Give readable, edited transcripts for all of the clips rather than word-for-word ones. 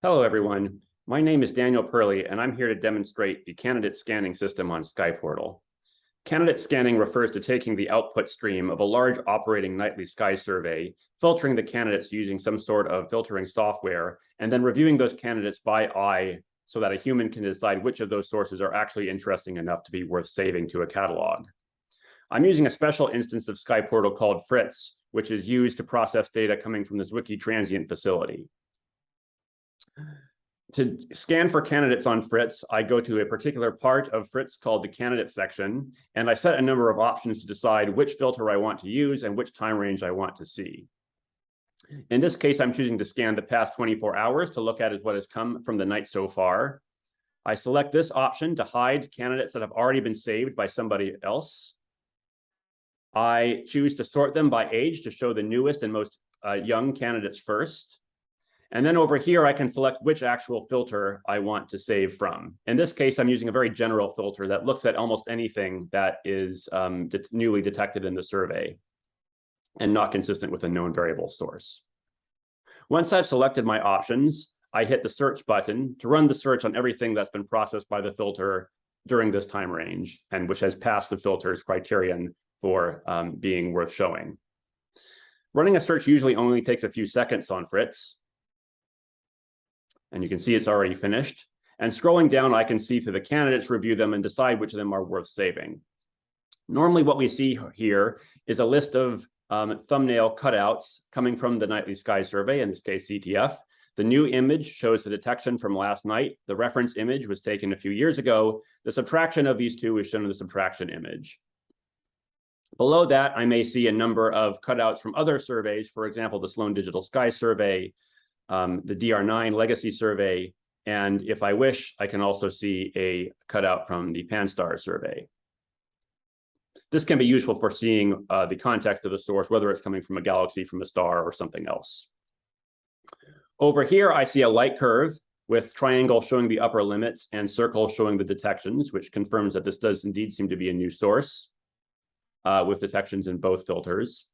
Hello, everyone. My name is Daniel Purley, and I'm here to demonstrate the candidate scanning system on SkyPortal. Candidate scanning refers to taking the output stream of a large operating nightly sky survey, filtering the candidates using some sort of filtering software, and then reviewing those candidates by eye so that a human can decide which of those sources are actually interesting enough to be worth saving to a catalog. I'm using a special instance of SkyPortal called Fritz, which is used to process data coming from this wiki transient facility. To scan for candidates on Fritz, I go to a particular part of Fritz called the candidate section, and I set a number of options to decide which filter I want to use and which time range I want to see. In this case, I'm choosing to scan the past 24 hours to look at what has come from the night so far. I select this option to hide candidates that have already been saved by somebody else. I choose to sort them by age to show the newest and most young candidates first. And then over here, I can select which actual filter I want to save from. In this case, I'm using a very general filter that looks at almost anything that is newly detected in the survey and not consistent with a known variable source. Once I've selected my options, I hit the search button to run the search on everything that's been processed by the filter during this time range and which has passed the filter's criterion for being worth showing. Running a search usually only takes a few seconds on Fritz. And you can see it's already finished. And scrolling down, I can see through the candidates, review them, and decide which of them are worth saving. Normally, what we see here is a list of thumbnail cutouts coming from the nightly sky survey, in this case, CTF. The new image shows the detection from last night. The reference image was taken a few years ago. The subtraction of these two is shown in the subtraction image. Below that, I may see a number of cutouts from other surveys, for example, the Sloan Digital Sky Survey, the DR9 Legacy Survey, and if I wish, I can also see a cutout from the Pan-STARRS survey. This can be useful for seeing the context of the source, whether it's coming from a galaxy, from a star, or something else. Over here, I see a light curve with triangle showing the upper limits and circle showing the detections, which confirms that this does indeed seem to be a new source with detections in both filters.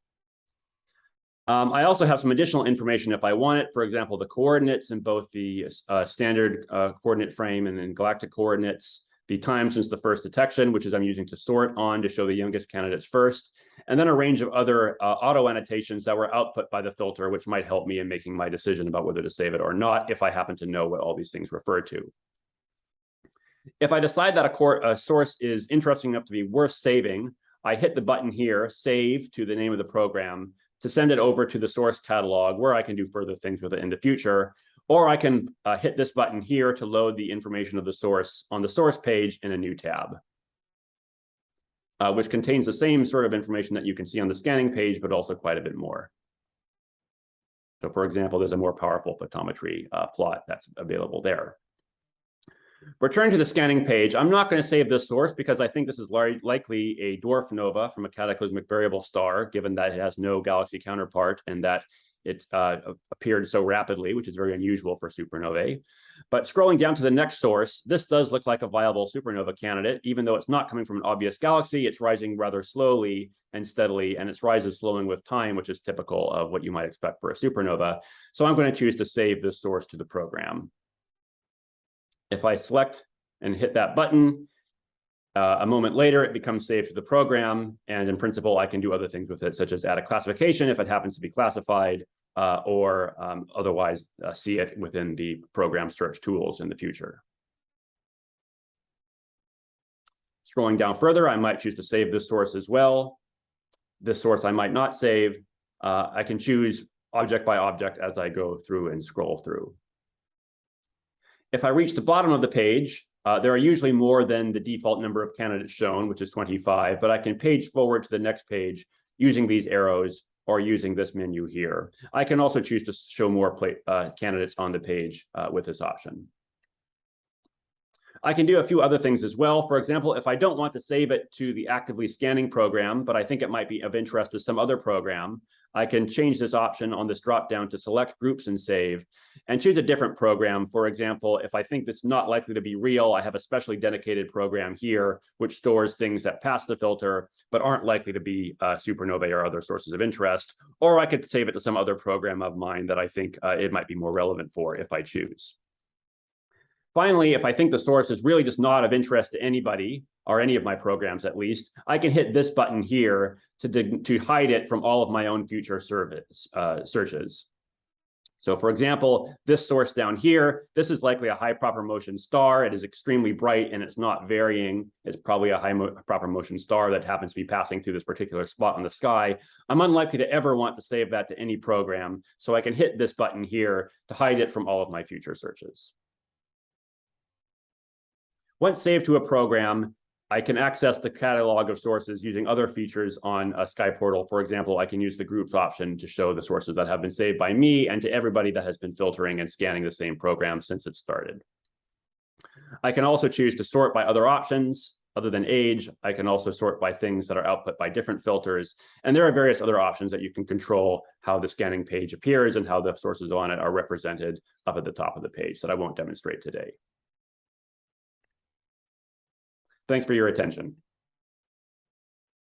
I also have some additional information if I want it. For example, the coordinates in both the standard coordinate frame and then galactic coordinates, the time since the first detection, which is I'm using to sort on to show the youngest candidates first, and then a range of other auto annotations that were output by the filter, which might help me in making my decision about whether to save it or not, if I happen to know what all these things refer to. If I decide that a source is interesting enough to be worth saving, I hit the button here, Save to the name of the program, to send it over to the source catalog where I can do further things with it in the future. Or I can hit this button here to load the information of the source on the source page in a new tab, which contains the same sort of information that you can see on the scanning page, but also quite a bit more. So for example, there's a more powerful photometry plot that's available there. Return to the scanning page. I'm not going to save this source because I think this is likely a dwarf nova from a cataclysmic variable star, given that it has no galaxy counterpart and that it appeared so rapidly, which is very unusual for supernovae. But scrolling down to the next source, this does look like a viable supernova candidate, even though it's not coming from an obvious galaxy. It's rising rather slowly and steadily, and its rise is slowing with time, which is typical of what you might expect for a supernova. So I'm going to choose to save this source to the program. If I select and hit that button, a moment later, it becomes saved to the program. And in principle, I can do other things with it, such as add a classification if it happens to be classified, or otherwise see it within the program search tools in the future. Scrolling down further, I might choose to save this source as well. This source I might not save. I can choose object by object as I go through and scroll through. If I reach the bottom of the page, there are usually more than the default number of candidates shown, which is 25, but I can page forward to the next page using these arrows or using this menu here. I can also choose to show more candidates on the page with this option. I can do a few other things as well. For example, if I don't want to save it to the actively scanning program, but I think it might be of interest to some other program, I can change this option on this dropdown to select groups and save, and choose a different program. For example, if I think that's not likely to be real, I have a specially dedicated program here, which stores things that pass the filter, but aren't likely to be supernovae or other sources of interest. Or I could save it to some other program of mine that I think it might be more relevant for if I choose. Finally, if I think the source is really just not of interest to anybody, or any of my programs at least, I can hit this button here to hide it from all of my own future searches. So for example, this source down here, this is likely a high proper motion star. It is extremely bright and it's not varying. It's probably a high proper motion star that happens to be passing through this particular spot in the sky. I'm unlikely to ever want to save that to any program, so I can hit this button here to hide it from all of my future searches. Once saved to a program, I can access the catalog of sources using other features on SkyPortal. For example, I can use the groups option to show the sources that have been saved by me and to everybody that has been filtering and scanning the same program since it started. I can also choose to sort by other options other than age. I can also sort by things that are output by different filters. And there are various other options that you can control how the scanning page appears and how the sources on it are represented up at the top of the page that I won't demonstrate today. Thanks for your attention.